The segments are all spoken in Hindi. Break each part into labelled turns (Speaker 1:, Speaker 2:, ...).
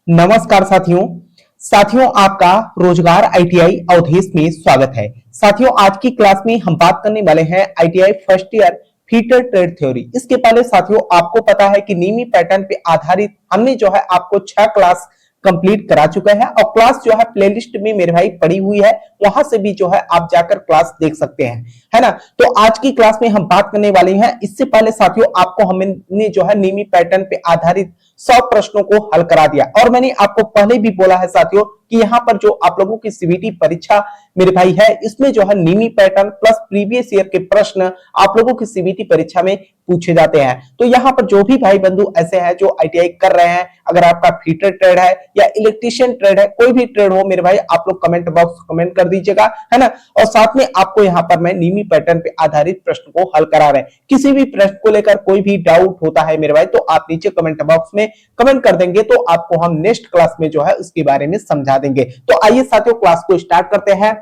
Speaker 1: नमस्कार साथियों आपका रोजगार आईटीआई अवधेश में स्वागत है। साथियों आज की क्लास में हम बात करने वाले हैं ITI first year fitter trade theory. इसके पहले साथियों आपको पता है कि नीमी पैटर्न पे आधारित हमने जो है आपको 6 क्लास कंप्लीट करा चुका है और क्लास जो है प्लेलिस्ट में मेरे भाई पड़ी हुई है, वहां से भी जो है आप जाकर क्लास देख सकते हैं, है ना। तो आज की क्लास में हम बात करने वाले हैं। इससे पहले साथियों आपको हमने जो है नीमी पैटर्न पे आधारित 100 प्रश्नों को हल करा दिया और मैंने आपको पहले भी बोला है साथियों कि यहां पर जो आप लोगों की सीबीटी परीक्षा मेरे भाई है, इसमें जो है नीमी पैटर्न प्लस प्रीवियस ईयर के प्रश्न आप लोगों की सीबीटी परीक्षा में पूछे जाते हैं। तो यहाँ पर जो भी भाई बंधु ऐसे हैं जो आईटीआई कर रहे हैं, अगर आपका फीटर ट्रेड है या इलेक्ट्रीशियन ट्रेड है, कोई भी ट्रेड हो मेरे भाई, आप लोग कमेंट बॉक्स कमेंट कर दीजिएगा, है ना। और साथ में आपको यहाँ पर मैं नीमी पैटर्न पे आधारित प्रश्न को हल करा रहे हैं। किसी भी प्रश्न को लेकर कोई भी डाउट होता है मेरे भाई, तो आप नीचे कमेंट बॉक्स में कमेंट कर देंगे, तो आपको हम नेक्स्ट क्लास में जो है उसके बारे में समझा देंगे। तो आइए साथियों क्लास को स्टार्ट करते हैं।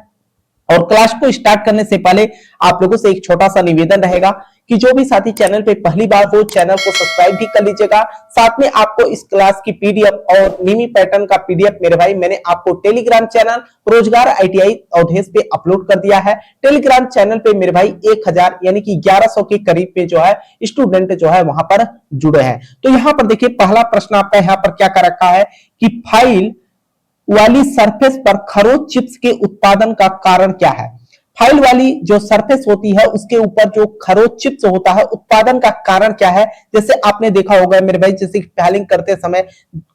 Speaker 1: और क्लास को स्टार्ट करने से पहले आप लोगों से एक छोटा सा निवेदन रहेगा कि जो भी साथी चैनल पे पहली बार हो, चैनल को सब्सक्राइब भी कर लीजिएगा। साथ में आपको इस क्लास की पीडीएफ और नीमी पैटर्न का पीडीएफ मेरे भाई मैंने आपको टेलीग्राम चैनल रोजगार आईटीआई अवधेश पे अपलोड कर दिया है। टेलीग्राम चैनल पे मेरे भाई 1000 यानी कि 1100 के करीब पे जो है स्टूडेंट जो है वहां पर जुड़े हैं। तो यहाँ पर देखिए पहला प्रश्न आपका यहाँ पर क्या कर रखा है कि फाइल वाली सरफेस पर खरोच चिप्स के उत्पादन का कारण क्या है। फाइल वाली जो सरफेस होती है उसके ऊपर जो खरोच चिप्स होता है, उत्पादन का कारण क्या है। जैसे आपने देखा होगा मेरे भाई, जैसे फाइलिंग करते समय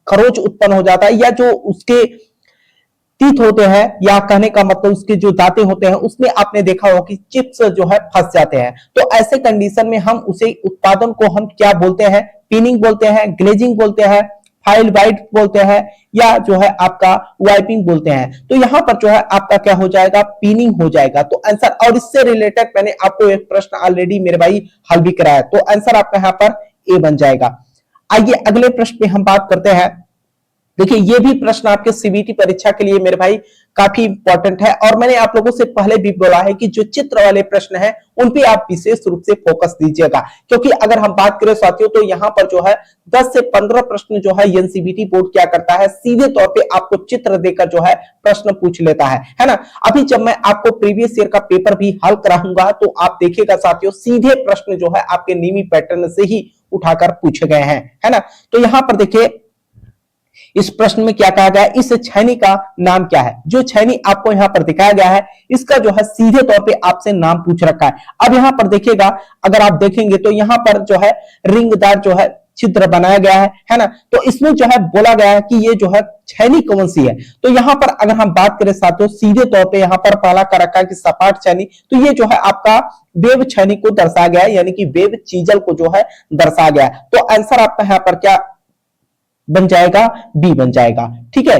Speaker 1: खरोच उत्पन्न हो जाता है या जो उसके टीथ होते हैं, या कहने का मतलब उसके जो दांतें होते हैं उसमें आपने देखा होगा कि चिप्स जो है फंस जाते हैं। तो ऐसे कंडीशन में हम उसे उत्पादन को हम क्या बोलते हैं, पिनिंग बोलते हैं, ग्लेजिंग बोलते हैं, फाइल वाइट बोलते हैं, या जो है आपका वाइपिंग बोलते हैं। तो यहां पर जो है आपका क्या हो जाएगा, पिनिंग हो जाएगा। तो आंसर, और इससे रिलेटेड मैंने आपको एक प्रश्न ऑलरेडी मेरे भाई हल भी कराया, तो आंसर आपका यहां पर ए बन जाएगा। आइए अगले प्रश्न पे हम बात करते हैं। देखिए ये भी प्रश्न आपके सीबीटी परीक्षा के लिए मेरे भाई काफी इंपॉर्टेंट है और मैंने आप लोगों से पहले भी बोला है कि जो चित्र वाले प्रश्न हैं उन पे आप विशेष रूप से फोकस दीजिएगा, क्योंकि अगर हम बात करें साथियों तो यहाँ पर जो है 10 से 15 प्रश्न जो है एनसीबीटी बोर्ड क्या करता है, सीधे तौर पे आपको चित्र देकर जो है प्रश्न पूछ लेता है ना। अभी जब मैं आपको प्रीवियस ईयर का पेपर भी हल कराऊंगा तो आप देखिएगा साथियों सीधे प्रश्न जो है आपके नीमी पैटर्न से ही उठाकर पूछे गए हैं, है ना। तो यहाँ पर देखिए इस प्रश्न में क्या कहा गया है, इस छैनी का नाम क्या है। जो छैनी आपको यहाँ पर दिखाया गया है इसका जो है सीधे तौर पे आपसे नाम पूछ रखा है। अब यहाँ पर देखिएगा, अगर आप देखेंगे तो यहाँ पर जो है रिंगदार जो है चित्र बनाया गया है ना। तो इसमें जो है बोला गया है कि ये जो है छैनी कौन सी है। तो यहाँ पर अगर हम बात करें साथियों सीधे तौर पे यहाँ पर पहला कर रखा है कि सपाट छैनी, तो ये जो है आपका वेब छैनी को दर्शाया गया है, यानी कि वेब चीजल को जो है दर्शाया गया है। तो आंसर आपका यहाँ पर क्या बन जाएगा, बी बन जाएगा, ठीक है।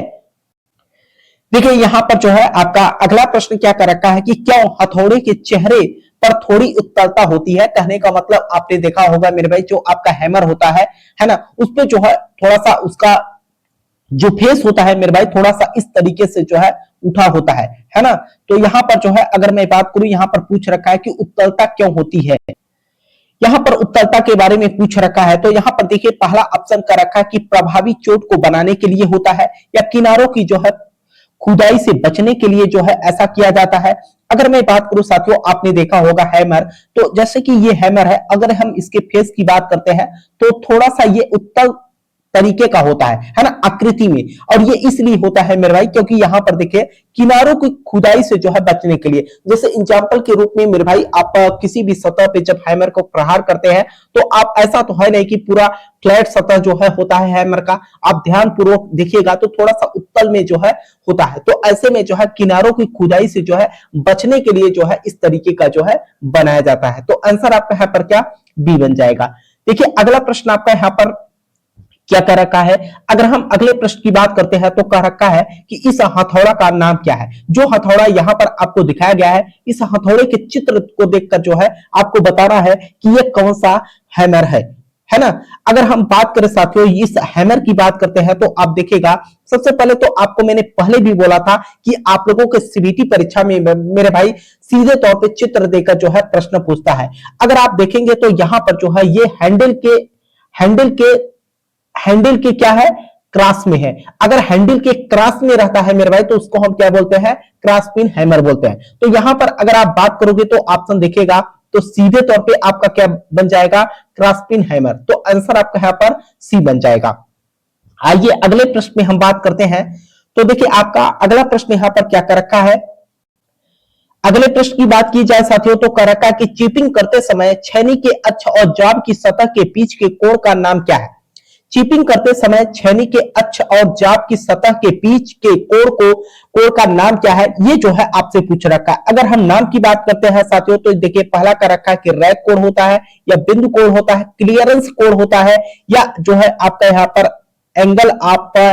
Speaker 1: देखिए यहां पर जो है आपका अगला प्रश्न क्या कर रखा है कि क्यों हथौड़े के चेहरे पर थोड़ी उत्तलता होती है। कहने का मतलब आपने देखा होगा मेरे भाई, जो आपका हैमर होता है ना, उस पे जो है थोड़ा सा उसका जो फेस होता है मेरे भाई थोड़ा सा इस तरीके से जो है उठा होता है ना। तो यहां पर जो है अगर मैं बात करूं, यहां पर पूछ रखा है कि उत्तलता क्यों होती है। यहां पर उत्तलता के बारे में पूछ रखा है, तो यहां पर देखिए पहला ऑप्शन कर रखा है कि प्रभावी चोट को बनाने के लिए होता है, या किनारों की जो है खुदाई से बचने के लिए जो है ऐसा किया जाता है। अगर मैं बात करूं साथियों, आपने देखा होगा हैमर, तो जैसे कि ये हैमर है, अगर हम इसके फेस की बात करते हैं तो थोड़ा सा ये उत्तल तरीके का होता है ना, आकृति में। और ये इसलिए होता है मेरे भाई क्योंकि यहां पर देखिए किनारों की खुदाई से जो है बचने के लिए। जैसे एग्जांपल के रूप में मेरे भाई आप किसी भी सतह पे जब हैमर को प्रहार करते हैं तो आप ऐसा तो है नहीं कि पूरा फ्लैट सतह जो है होता है हैमर का, आप ध्यान पूर्वक देखिएगा तो थोड़ा सा उत्तल में जो है होता है। तो ऐसे में जो है किनारों की खुदाई से जो है बचने के लिए जो है इस तरीके का जो है बनाया जाता है। तो आंसर आपका यहाँ पर क्या, बी बन जाएगा। देखिए अगला प्रश्न आपका यहाँ पर क्या कह रखा है। अगर हम अगले प्रश्न की बात करते हैं तो कह रखा है कि इस हथौड़ा का नाम क्या है। जो हथौड़ा यहाँ पर आपको दिखाया गया है, इस हथौड़े के चित्र को देखकर जो है आपको बताना है कि ये कौन सा हैमर है ना। अगर हम बात करें साथियों इस हैमर की बात करते हैं तो आप देखिएगा, सबसे पहले तो आपको मैंने पहले भी बोला था कि आप लोगों के सीबीटी परीक्षा में मेरे भाई सीधे तौर पे चित्र देकर जो है प्रश्न पूछता है। अगर आप देखेंगे तो यहां पर जो है ये हैंडल के क्या है, क्रॉस में है। अगर हैंडल के क्रॉस में रहता है मेरे भाई तो उसको हम क्या बोलते हैं, क्रॉस पिन हैमर बोलते हैं। तो यहां पर अगर आप बात करोगे तो ऑप्शन देखेगा तो सीधे तौर पे आपका क्या बन जाएगा, क्रॉस पिन हैमर। तो आंसर आपका यहां पर सी बन जाएगा। आइए अगले प्रश्न में हम बात करते हैं। तो देखिए आपका अगला प्रश्न यहां पर क्या कर रखा है, अगले प्रश्न की बात की जाए साथियों तो कर रखा है कि चिपिंग करते समय छेनी के अक्ष और जाब की सतह के बीच के कोण का नाम क्या है। चिपिंग करते समय छेनी के अक्ष और जाब की सतह के बीच के कोण का नाम क्या है, ये जो है आपसे पूछ रखा है। अगर हम नाम की बात करते हैं साथियों तो देखिए पहला कर रखा है कि रैक कोण होता है या बिंदु कोण होता है, क्लियरेंस कोण होता है या जो है आपका यहां पर एंगल आपका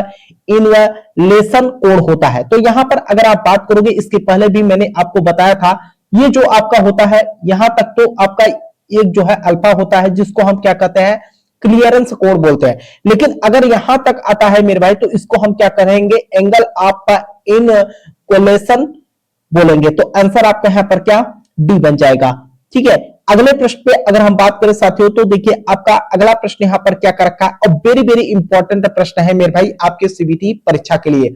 Speaker 1: इनवलेशन कोण होता है। तो यहां पर अगर आप बात करोगे, इसके पहले भी मैंने आपको बताया था, ये जो आपका होता है यहां तक तो आपका एक जो है अल्फा होता है जिसको हम क्या कहते हैं, क्लियरेंस कोण बोलते हैं। लेकिन अगर यहां तक आता है मेरे भाई तो इसको हम क्या करेंगे, एंगल आपका इनवलेशन बोलेंगे। तो आंसर आपका यहां पर क्या, डी बन जाएगा। ठीक है, अगले प्रश्न पे अगर हम बात करें साथियों तो देखिए आपका अगला प्रश्न यहां पर क्या कर रखा है, और वेरी वेरी इंपॉर्टेंट प्रश्न है मेरे भाई आपके सीबीटी परीक्षा के लिए।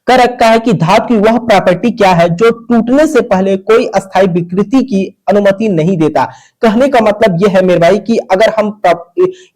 Speaker 1: कर रखा है कि धातु की वह प्रॉपर्टी क्या है जो टूटने से पहले कोई अस्थायी विकृति की अनुमति नहीं देता। कहने का मतलब यह है मेरे भाई कि अगर हम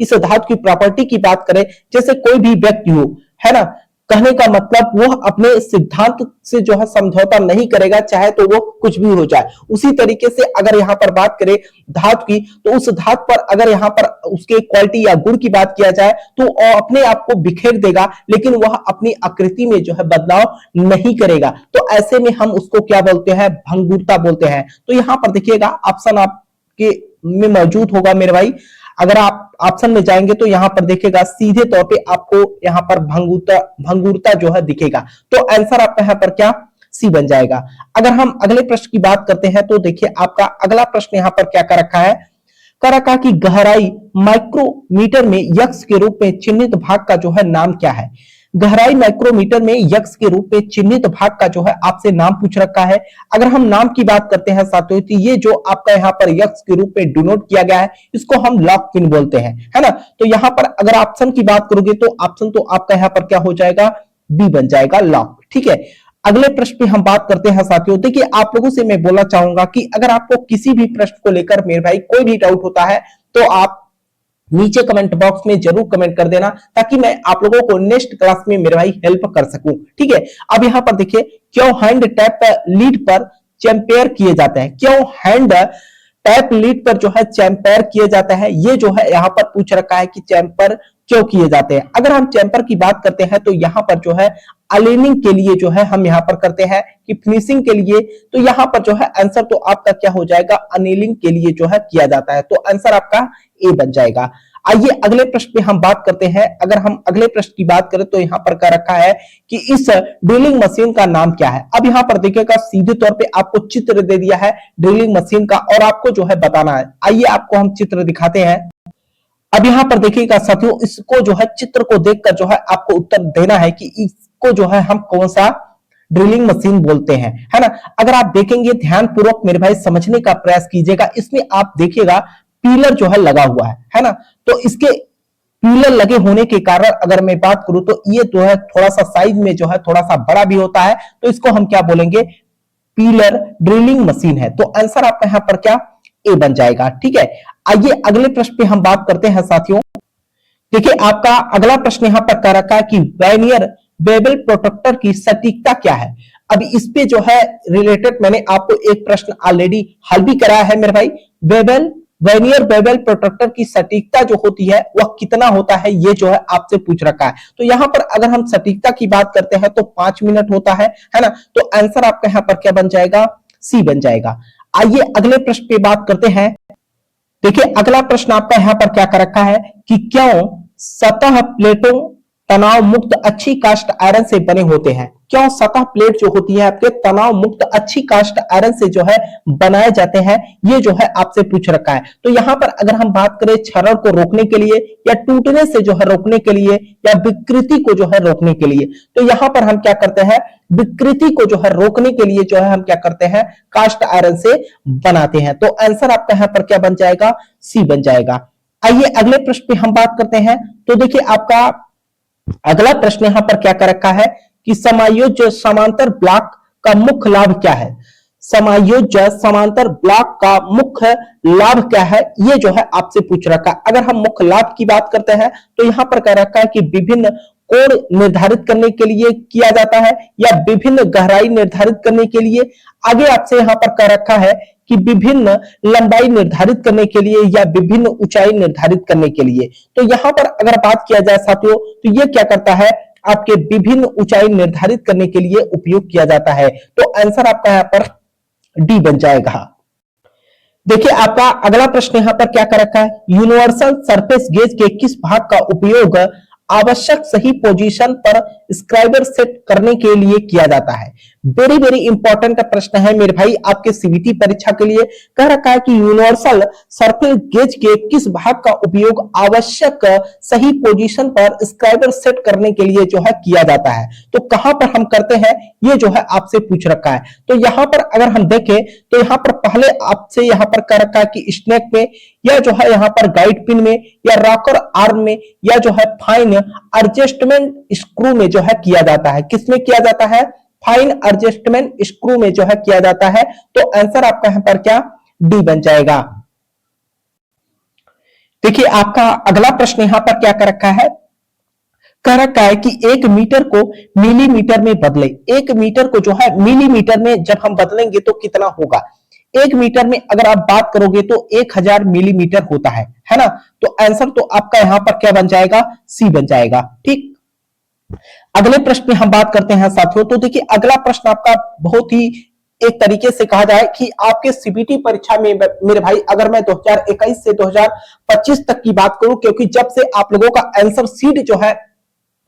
Speaker 1: इस धातु की प्रॉपर्टी की बात करें, जैसे कोई भी व्यक्ति हो, है ना, कहने का मतलब वो अपने सिद्धांत से जो है समझौता नहीं करेगा, चाहे तो वो कुछ भी हो जाए। उसी तरीके से अगर यहां पर बात करें धातु की, तो उस धातु पर अगर यहां पर उसके क्वालिटी या गुण की बात किया जाए तो अपने आप को बिखेर देगा, लेकिन वह अपनी आकृति में जो है बदलाव नहीं करेगा। तो ऐसे में हम उसको क्या बोलते हैं, भंगुरता बोलते हैं। तो यहां पर देखिएगा ऑप्शन आपके में मौजूद होगा मेरे भाई। अगर आप ऑप्शन में जाएंगे तो यहां पर देखिएगा सीधे तौर पे आपको यहां पर भंगुरता जो है दिखेगा। तो आंसर आपका यहां पर क्या, सी बन जाएगा। अगर हम अगले प्रश्न की बात करते हैं तो देखिए आपका अगला प्रश्न यहां पर क्या कर रखा है, कर रखा कि गहराई माइक्रोमीटर में यक्ष के रूप में चिन्हित भाग का जो है नाम क्या है। गहराई माइक्रोमीटर में यक्ष के रूप में चिन्हित भाग का जो है आपसे नाम पूछ रखा है। अगर हम नाम की बात करते हैं साथियों तो ये जो आपका यहाँ पर यक्ष के रूप में डिनोट किया गया है इसको हम लॉक पिन बोलते हैं, है ना। तो यहाँ पर अगर ऑप्शन की बात करोगे तो ऑप्शन तो आपका यहाँ पर क्या हो जाएगा, बी बन जाएगा, लॉक। ठीक है, अगले प्रश्न पे हम बात करते हैं साथियों। देखिए आप लोगों से मैं बोलना चाहूंगा कि अगर आपको किसी भी प्रश्न को लेकर मेरे भाई कोई भी डाउट होता है तो आप नीचे कमेंट बॉक्स में जरूर कमेंट कर देना, ताकि मैं आप लोगों को नेक्स्ट क्लास में मेरे भाई हेल्प कर सकूं। ठीक है, अब यहां पर देखिए क्यों हैंड टैप लीड पर चैंपेयर किए जाते हैं, क्यों हैंड टैप लीड पर जो है चैंपेयर किए जाता है, ये जो है यहां पर पूछ रखा है कि चैंपर क्यों किए जाते हैं। अगर हम चैंपर की बात करते हैं तो यहां पर जो है अलाइनिंग के लिए जो है हम यहां पर करते हैं कि फिनिशिंग के लिए। तो यहां पर जो है आंसर तो आपका क्या हो जाएगा, अनेलिंग के लिए जो है किया जाता है। तो आंसर आपका ए बन जाएगा। आइए अगले प्रश्न पे हम बात करते हैं। अगर हम अगले प्रश्न की बात करें तो यहां पर क्या रखा है कि इस ड्रिलिंग मशीन का नाम क्या है। अब यहां पर देखिएगा सीधे तौर पे आपको चित्र दे दिया है ड्रिलिंग मशीन का और आपको जो है बताना है। आइए आपको हम चित्र दिखाते हैं। अब यहां पर देखिएगा साथियों, इसको जो है चित्र को देखकर जो है आपको उत्तर देना है कि इसको जो है हम कौन सा ड्रिलिंग मशीन बोलते हैं, है ना। अगर आप देखेंगे ध्यान पूर्वक मेरे भाई समझने का प्रयास कीजिएगा। इसमें आप देखिएगा पिलर जो है लगा हुआ है ना। तो इसके पिलर लगे होने के कारण अगर मैं बात करूं तो ये जो है थोड़ा सा साइज में जो है थोड़ा सा बड़ा भी होता है। तो इसको हम क्या बोलेंगे, पिलर ड्रिलिंग मशीन है। तो आंसर आपका यहां पर क्या, ए बन जाएगा। ठीक है, आइए अगले प्रश्न पे हम बात करते हैं साथियों। देखिए आपका अगला प्रश्न यहां पर कर रखा है कि वर्नियर बेवल प्रोटेक्टर की सटीकता क्या है। अब इस पे जो है रिलेटेड मैंने आपको एक प्रश्न ऑलरेडी हल भी कराया है मेरे भाई। वर्नियर बेवल प्रोटेक्टर की सटीकता जो होती है वह कितना होता है, ये जो है आपसे पूछ रखा है। तो यहां पर अगर हम सटीकता की बात करते हैं तो 5 मिनट होता है ना। तो आंसर आपका यहां पर क्या बन जाएगा, सी बन जाएगा। आइए अगले प्रश्न पे बात करते हैं। देखिए अगला प्रश्न आपका यहां पर क्या कर रखा है कि क्यों सतह प्लेटों तनाव मुक्त अच्छी कास्ट आयरन से बने होते हैं। क्यों सतह प्लेट जो होती है आपके तनाव मुक्त अच्छी कास्ट आयरन से जो है बनाए जाते हैं, ये जो है आपसे पूछ रखा है। तो यहां पर अगर हम बात करें क्षरण को रोकने के लिए या टूटने से जो है रोकने के लिए या विकृति को जो है रोकने के लिए, तो यहां पर हम क्या करते हैं, विकृति को जो है रोकने के लिए जो है हम क्या करते हैं, कास्ट आयरन से बनाते हैं। तो आंसर आपका यहां पर क्या बन जाएगा, सी बन जाएगा। आइए अगले प्रश्न पे हम बात करते हैं। तो देखिए आपका अगला प्रश्न यहां पर क्या कर रखा है कि समायोज्य समांतर ब्लॉक का मुख्य लाभ क्या है। समायोज्य समांतर ब्लॉक का मुख्य लाभ क्या है, ये जो है आपसे पूछ रखा है। अगर हम मुख्य लाभ की बात करते हैं तो यहां पर कह रखा है कि विभिन्न कोण निर्धारित करने के लिए किया जाता है या विभिन्न गहराई निर्धारित करने के लिए। आगे आपसे यहां पर कह रखा है कि विभिन्न लंबाई निर्धारित करने के लिए या विभिन्न ऊंचाई निर्धारित करने के लिए। तो यहां पर अगर बात किया जाए साथियों तो ये क्या करता है, आपके विभिन्न ऊंचाई निर्धारित करने के लिए उपयोग किया जाता है। तो आंसर आपका यहां पर डी बन जाएगा। देखिए आपका अगला प्रश्न यहां पर क्या कर रखा है, यूनिवर्सल सरफेस गेज के किस भाग का उपयोग आवश्यक सही पोजीशन पर स्क्राइबर सेट करने के लिए किया जाता है। वेरी वेरी इंपॉर्टेंट प्रश्न है मेरे भाई आपके सीबीटी परीक्षा के लिए। कह रखा है कि यूनिवर्सल सरफेस गेज के किस भाग का उपयोग आवश्यक सही पोजीशन पर स्क्राइबर सेट करने के लिए जो है किया जाता है। तो कहां पर हम करते हैं ये जो है आपसे पूछ रखा है। तो यहां पर अगर हम देखें तो यहां पर पहले आपसे यहां पर कह रखा है कि स्नेक में या जो है यहां पर गाइड पिन में या रॉकर आर्म में या जो है फाइन एडजस्टमेंट स्क्रू में जो है किया जाता है। किसमें किया जाता है, फाइन एडजस्टमेंट स्क्रू में जो है किया जाता है। तो आंसर आपका यहां पर क्या, डी बन जाएगा। देखिए आपका अगला प्रश्न यहां पर क्या कर रखा है, कह रखा है कि 1 मीटर को मिलीमीटर में बदले। 1 मीटर को जो है मिलीमीटर में जब हम बदलेंगे तो कितना होगा। 1 मीटर में अगर आप बात करोगे तो 1000 मिलीमीटर होता है ना। तो आंसर तो आपका यहां पर क्या बन जाएगा, सी बन जाएगा। ठीक, अगले प्रश्न में हम बात करते हैं साथियों। तो देखिए अगला प्रश्न आपका बहुत ही एक तरीके से कहा जाए कि आपके सीबीटी परीक्षा में मेरे भाई अगर मैं 2021 से 2025 तक की बात करूं, क्योंकि जब से आप लोगों का आंसर शीट जो है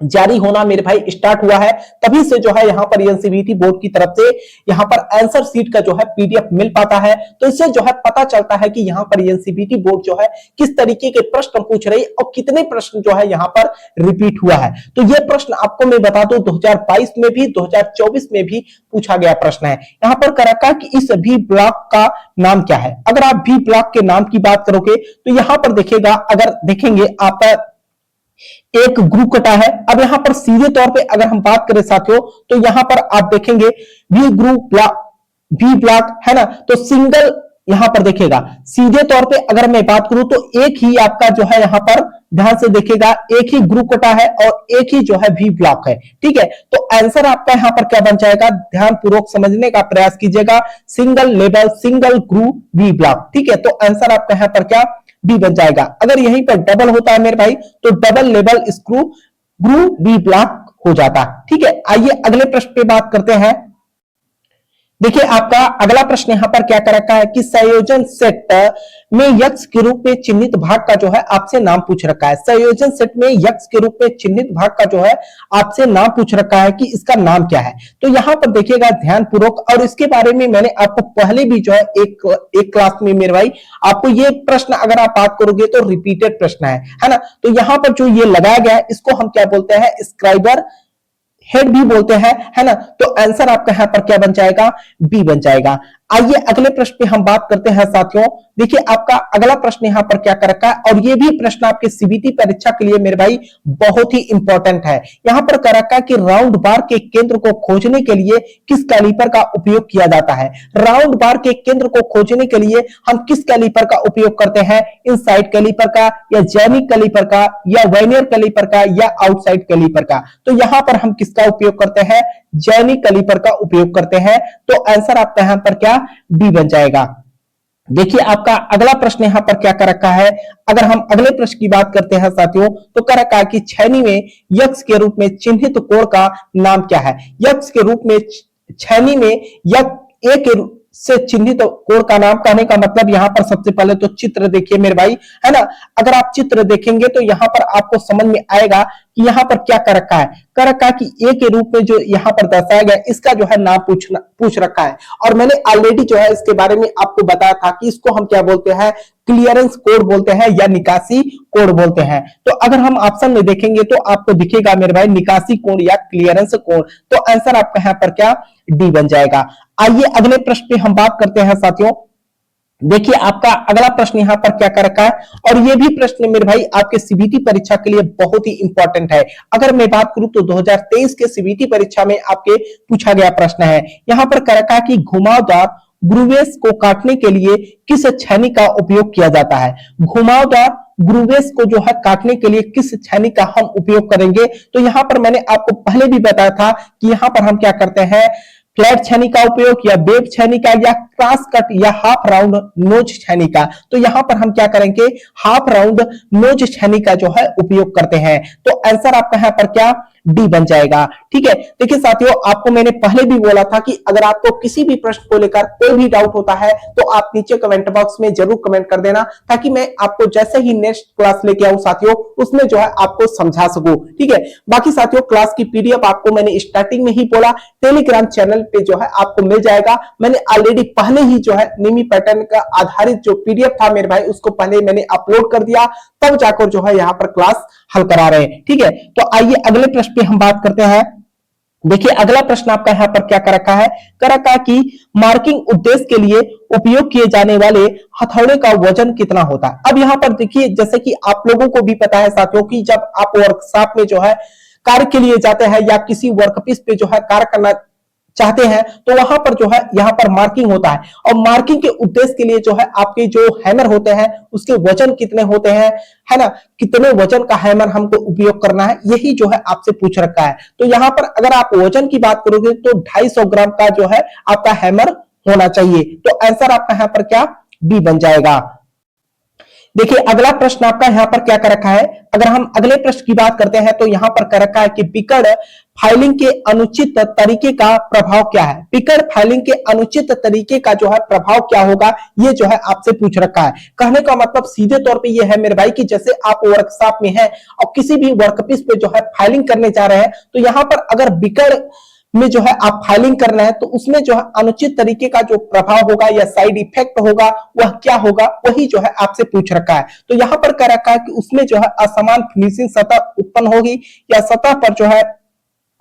Speaker 1: जारी होना मेरे भाई स्टार्ट हुआ है, तभी से जो है यहां पर एनसीईआरटी बोर्ड की तरफ से यहां पर आंसर शीट का जो है पीडीएफ मिल पाता है। तो इससे जो है पता चलता है कि यहां पर एनसीईआरटी बोर्ड जो है किस तरीके के प्रश्न पूछ रही है और कितने प्रश्न जो है यहां पर रिपीट हुआ है। तो ये प्रश्न आपको मैं बता दूं 2022 में भी 2024 में भी पूछा गया प्रश्न है। यहां पर कर रखा कि इस भी ब्लॉक का नाम क्या है। अगर आप भी ब्लॉक के नाम की बात करोगे तो यहां पर देखिएगा, अगर देखेंगे आप एक ग्रुप कटा है। अब यहां पर सीधे तौर पे अगर हम बात करें साथियों तो यहां पर आप देखेंगे V group block, V block है ना। तो सिंगल यहां पर देखिएगा, सीधे तौर पे अगर मैं बात करूं तो एक ही आपका जो है यहां पर ध्यान से देखिएगा एक ही ग्रुप कटा है और एक ही जो है वी ब्लॉक है। ठीक है, तो आंसर आपका यहां पर क्या बन जाएगा, ध्यान पूर्वक समझने का प्रयास कीजिएगा, single level single group V block. ठीक है, तो आंसर आपका यहां पर क्या, बी बन जाएगा। अगर यहीं पर डबल होता है मेरे भाई तो डबल लेवल स्क्रू ग्रू बी ब्लॉक हो जाता। ठीक है, आइए अगले प्रश्न पे बात करते हैं। देखिए आपका अगला प्रश्न यहां पर क्या कर रखा है कि संयोजन सेट में यक्ष के रूप में चिन्हित भाग का जो है आपसे नाम पूछ रखा है। संयोजन सेट में यक्ष के रूप में चिन्हित भाग का जो है आपसे नाम पूछ रखा है कि इसका नाम क्या है। तो यहां पर देखिएगा ध्यान पूर्वक, और इसके बारे में मैंने आपको पहले भी जो है एक क्लास में मेरे भाई आपको ये प्रश्न अगर आप बात करोगे तो रिपीटेड प्रश्न है ना। तो यहां पर जो ये लगाया गया है इसको हम क्या बोलते हैं, स्क्राइबर हेड भी बोलते हैं, है ना। तो आंसर आपका यहां पर क्या बन जाएगा, बी बन जाएगा। आइए अगले प्रश्न पे हम बात करते हैं साथियों। देखिए आपका अगला प्रश्न यहां पर क्या कर रखा है, और ये भी प्रश्न आपके सीबीटी परीक्षा के लिए मेरे भाई बहुत ही इंपॉर्टेंट है। यहां पर कर रखा है कि राउंड बार के केंद्र को खोजने के लिए किस कैलिपर का उपयोग किया जाता है। राउंड बार के केंद्र को खोजने के लिए हम किस कैलिपर का उपयोग करते हैं, इनसाइड कैलिपर का या जेनिक कैलिपर का या वर्नियर कैलिपर का या आउटसाइड कैलिपर का। तो यहां पर हम किसका उपयोग करते हैं, जेनिक कैलिपर का उपयोग करते हैं। तो आंसर आपका यहां पर क्या, डी बन जाएगा। देखिए आपका अगला प्रश्न यहां पर क्या कर रखा है, अगर हम अगले प्रश्न की बात करते हैं साथियों तो कर रखा है कि छैनी में यक्ष के रूप में चिन्हित कोण का नाम क्या है। यक्ष के रूप में छैनी में यक्ष ए के से चिन्हित कोण का नाम, कहने का मतलब यहां पर सबसे पहले तो चित्र देखिए मेरे भाई, है ना। अगर आप चित्र देखेंगे तो यहां पर आपको समझ में आएगा कि यहां पर क्या कर रखा है। कर रखा है कि ए के रूप में जो यहां पर दर्शाया गया इसका जो है नाम पूछ रखा है। और मैंने ऑलरेडी जो है इसके बारे में आपको बताया था कि इसको हम क्या बोलते हैं, क्लियरेंस कोड बोलते हैं या निकासी कोड बोलते हैं। तो अगर हम ऑप्शन में देखेंगे तो आपको दिखेगा मेरे भाई निकासी कोड या क्लियरेंस कोड। तो आंसर आपका यहां पर क्या, डी बन जाएगा। आइए अगले प्रश्न पे हम बात करते हैं साथियों। देखिए आपका अगला प्रश्न यहाँ पर क्या कर रखा है, और ये भी प्रश्न मेरे भाई आपके सीबीटी परीक्षा के लिए बहुत ही इंपॉर्टेंट है। अगर मैं बात करूं तो 2023 के सीबीटी परीक्षा में आपके पूछा गया प्रश्न है। यहाँ पर कर रखा है कि घुमावदार ग्रुवेस को काटने के लिए किस छैनी का उपयोग किया जाता है। घुमावदार ग्रुवेस को जो है काटने के लिए किस छैनी का हम उपयोग करेंगे, तो यहाँ पर मैंने आपको पहले भी बताया था कि यहाँ पर हम क्या करते हैं, फ्लैट छैनी का उपयोग या वेब छैनी का या क्रॉस कट या हाफ राउंड नोज छैनी का। तो यहां पर हम क्या करेंगे, हाफ राउंड नोज छैनी का जो है उपयोग करते हैं। तो आंसर आपका यहां पर क्या, डी बन जाएगा। ठीक है, देखिए साथियों, आपको मैंने पहले भी बोला था कि अगर आपको किसी भी प्रश्न को लेकर कोई भी डाउट होता है तो आप नीचे कमेंट बॉक्स में जरूर कमेंट कर देना, ताकि मैं आपको जैसे ही नेक्स्ट क्लास लेके आऊं साथियों, उसमें जो है आपको समझा सकूं। ठीक है, बाकी साथियों क्लास की पीडीएफ आपको मैंने स्टार्टिंग में ही बोला टेलीग्राम चैनल पे जो है आपको मिल जाएगा। मैंने ऑलरेडी पहले ही जो है निमी पैटर्न का आधारित जो पीडीएफ था मेरे भाई, उसको पहले मैंने अपलोड कर दिया, तब जाकर जो है यहाँ पर क्लास हल करा रहे हैं। ठीक है, तो आइए अगले प्रश्न पे हम बात करते हैं। देखिए अगला प्रश्न आपका यहाँ पर क्या कर रखा है, कर रखा है कि मार्किंग उद्देश्य के लिए उपयोग किए जाने वाले हथौड़े का वजन कितना होता है। अब यहाँ पर देखिए, जैसे कि आप लोगों को भी पता है साथियों कि जब आप वर्कशॉप में जो है कार्य के लिए जाते हैं या किसी वर्कपीस पे जो है कार्य करना चाहते हैं, तो वहां पर जो है यहाँ पर मार्किंग होता है, और मार्किंग के उद्देश्य के लिए जो है आपके जो हैमर होते हैं उसके वजन कितने होते हैं, है ना, कितने वजन का हैमर हमको उपयोग करना है, यही जो है आपसे पूछ रखा है। तो यहाँ पर अगर आप वजन की बात करोगे तो 250 ग्राम का जो है आपका हैमर होना चाहिए। तो आंसर आपका यहाँ पर क्या, बी बन जाएगा। देखिए अगला प्रश्न आपका यहाँ पर क्या कर रखा है, अगर हम अगले प्रश्न की बात करते हैं तो यहाँ पर कर रखा है कि पिकड़ फाइलिंग के अनुचित तरीके का प्रभाव क्या है। पिकड़ फाइलिंग के अनुचित तरीके का जो है प्रभाव क्या होगा, ये जो है आपसे पूछ रखा है। कहने का मतलब सीधे तौर पे ये है मेरे भाई कि जैसे आप वर्कशॉप में हैं और किसी भी वर्कपीस पे जो है फाइलिंग करने जा रहे हैं, तो यहाँ पर अगर पिकड़ में जो है आप फाइलिंग करना है तो उसमें जो है अनुचित तरीके का जो प्रभाव होगा या साइड इफेक्ट होगा वह क्या होगा, वही जो है आपसे पूछ रखा है। तो यहां पर कह रखा है कि उसमें जो है असमान फिनिशिंग सतह उत्पन्न होगी, या सतह पर जो है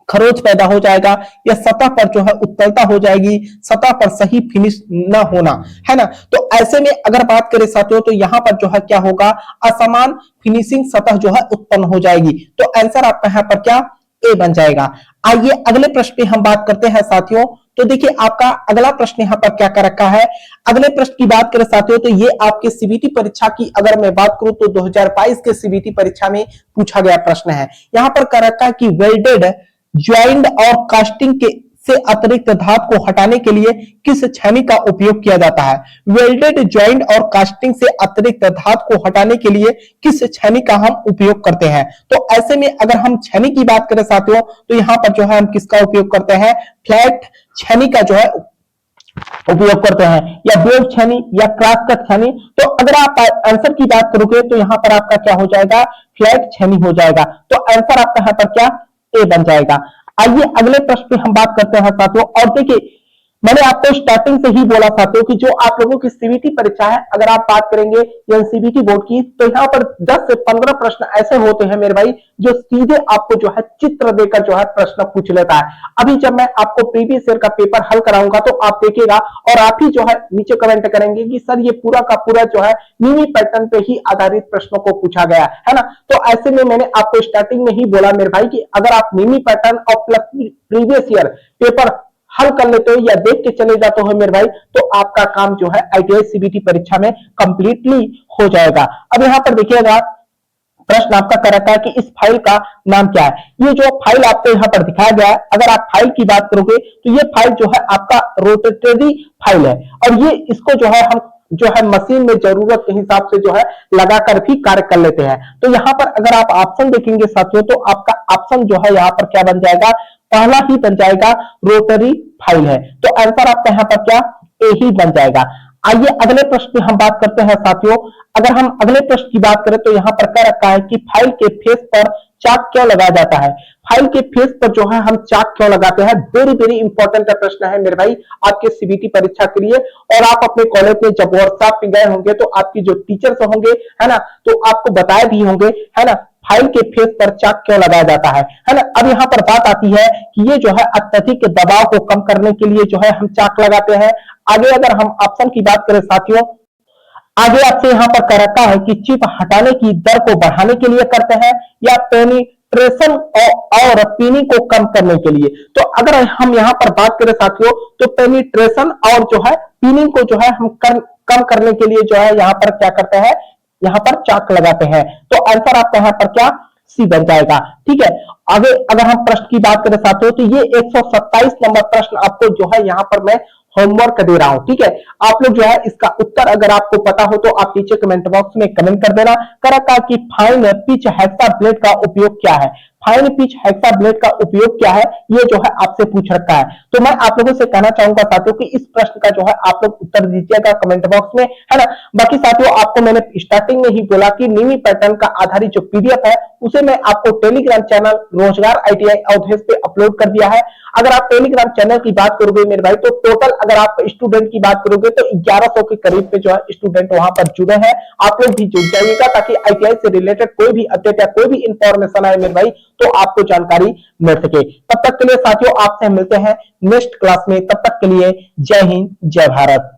Speaker 1: खरोच पैदा हो जाएगा, या सतह पर जो है उत्तलता हो जाएगी, सतह पर सही फिनिश ना होना, है ना। तो ऐसे में अगर बात करें साथियों तो यहां पर जो है क्या होगा, असमान फिनिशिंग सतह जो है उत्पन्न हो जाएगी। तो आंसर आपका यहां पर क्या, ए बन जाएगा। आइए अगले प्रश्न पे हम बात करते हैं साथियों। तो देखिए आपका अगला प्रश्न यहाँ पर क्या कर रखा है, अगले प्रश्न की बात करें साथियों तो ये आपके सीबीटी परीक्षा की अगर मैं बात करूं तो 2022 के सीबीटी परीक्षा में पूछा गया प्रश्न है। यहाँ पर कर रखा है कि वेल्डेड ज्वाइंट और कास्टिंग के से अतिरिक्त धातु को हटाने के लिए किस छैनी का उपयोग किया जाता है। वेल्डेड ज्वाइंट और कास्टिंग से अतिरिक्त धातु को हटाने के लिए किस छैनी का हम उपयोग करते हैं। तो ऐसे में अगर हम छैनी की बात करें साथियों तो यहाँ पर जो है हम किसका उपयोग करते हैं, फ्लैट छैनी का जो है उपयोग करते हैं, या वेब छैनी या क्रॉस कट छैनी। तो अगर आप आंसर की बात करोगे तो यहाँ पर आपका क्या हो जाएगा, फ्लैट छैनी हो जाएगा। तो आंसर आपका यहाँ पर क्या, ए बन जाएगा। आइए अगले प्रश्न पे हम बात करते हैं साथियों। और देखिए मैंने आपको स्टार्टिंग से ही बोला साथियों कि जो आप लोगों की सीबीटी परीक्षा है, अगर आप बात करेंगे एनसीबीटी बोर्ड की, तो यहाँ पर 10 से 15 प्रश्न ऐसे होते हैं मेरे भाई जो सीधे आपको जो है चित्र देकर जो है प्रश्न पूछ लेता है। अभी जब मैं आपको प्रीवियस ईयर का पेपर हल कराऊंगा तो आप देखिएगा और आप ही जो है नीचे कमेंट करेंगे कि सर ये पूरा का पूरा जो है मिनी पैटर्न पे ही आधारित प्रश्नों को पूछा गया है ना। तो ऐसे में मैंने आपको स्टार्टिंग में ही बोला मेरे भाई कि अगर आप मिनी पैटर्न और प्लस प्रीवियस ईयर पेपर हल कर लेते हो या देख के चले जाते हो मेरे भाई, तो आपका काम जो है आईटीआई सीबीटी परीक्षा में कंप्लीटली हो जाएगा। अब यहां पर देखिएगा प्रश्न आपका कर रखा है कि इस फाइल का नाम क्या है। ये जो फाइल आपको यहाँ पर दिखाया गया है, अगर आप फाइल की बात करोगे तो ये फाइल जो है आपका रोटेटरी फाइल है, और ये इसको जो है हम जो है मशीन में जरूरत के हिसाब से जो है लगाकर भी कार्य कर लेते हैं। तो यहाँ पर अगर आप ऑप्शन देखेंगे साथियों तो आपका ऑप्शन जो है यहाँ पर क्या बन जाएगा, पहला ही बन जाएगा, रोटरी फाइल है। तो आंसर आपका यहाँ पर क्या, ए ही बन जाएगा। आइए अगले प्रश्न पे हम बात करते हैं साथियों। अगर हम अगले प्रश्न की बात करें तो यहाँ पर कह रखा है कि फाइल के फेस पर चाक क्यों लगाया जाता है। फाइल के फेस पर जो है हम चाक क्यों लगाते हैं, वेरी वेरी इंपॉर्टेंट प्रश्न है मेरे भाई आपके सीबीटी परीक्षा के लिए। और आप अपने कॉलेज में जब वर्कशॉप पे गए होंगे तो आपकी जो टीचर्स होंगे, है ना, तो आपको बताए भी होंगे, है ना, फाइल के फेस पर चाक क्यों लगाया जाता है ना। अब यहाँ पर बात आती है कि ये जो है अत्यधिक दबाव को कम करने के लिए जो है हम चाक लगाते हैं। आगे अगर हम ऑप्शन की बात करें साथियों आगे आपसे यहाँ पर कह रखा है कि चिप हटाने की दर को बढ़ाने के लिए करते हैं या पेनिट्रेशन और पिनिंग को कम करने के लिए। तो अगर हम यहाँ पर बात करें साथियों, तो पेनिट्रेशन और जो है पिनिंग को जो है हम कम करने के लिए जो है यहाँ पर क्या करते हैं, यहाँ पर चाक लगाते हैं। तो आंसर आपका यहाँ पर क्या, सी बन जाएगा। ठीक है, आगे अगर हम प्रश्न की बात करें साथियों, तो ये 127 नंबर प्रश्न आपको जो है यहाँ पर मैं होमवर्क दे रहा हूं। ठीक है, आप लोग जो है इसका उत्तर अगर आपको पता हो तो आप नीचे कमेंट बॉक्स में कमेंट कर देना। कहा कि फाइन पिच हेक्सा ब्लेड का उपयोग क्या है, फाइन पिच हेक्सा ब्लेड का उपयोग क्या है, ये जो है आपसे पूछ रखा है। तो मैं आप लोगों से कहना चाहूंगा साथियों कि इस प्रश्न का जो है आप लोग उत्तर दीजिएगा कमेंट बॉक्स में, है ना। बाकी साथियों आपको मैंने स्टार्टिंग में ही बोला कि नीवी पैटर्न का आधारित जो पीडीएफ है उसे मैं आपको टेलीग्राम चैनल रोजगार आईटीआई अवधेश पे अपलोड कर दिया है। अगर आप टेलीग्राम चैनल की बात करोगे मेरे भाई, तो टोटल अगर आप स्टूडेंट की बात करोगे तो 1100 के करीब पे जो है स्टूडेंट वहां पर जुड़े हैं। आप लोग भी जुड़ जाइएगा ताकि आईटीआई से रिलेटेड कोई भी अपडेट या कोई भी इंफॉर्मेशन आए मेरे भाई तो आपको जानकारी मिल सके। तब तक के लिए साथियों आपसे मिलते हैं नेक्स्ट क्लास में, तब तक के लिए जय हिंद जय भारत।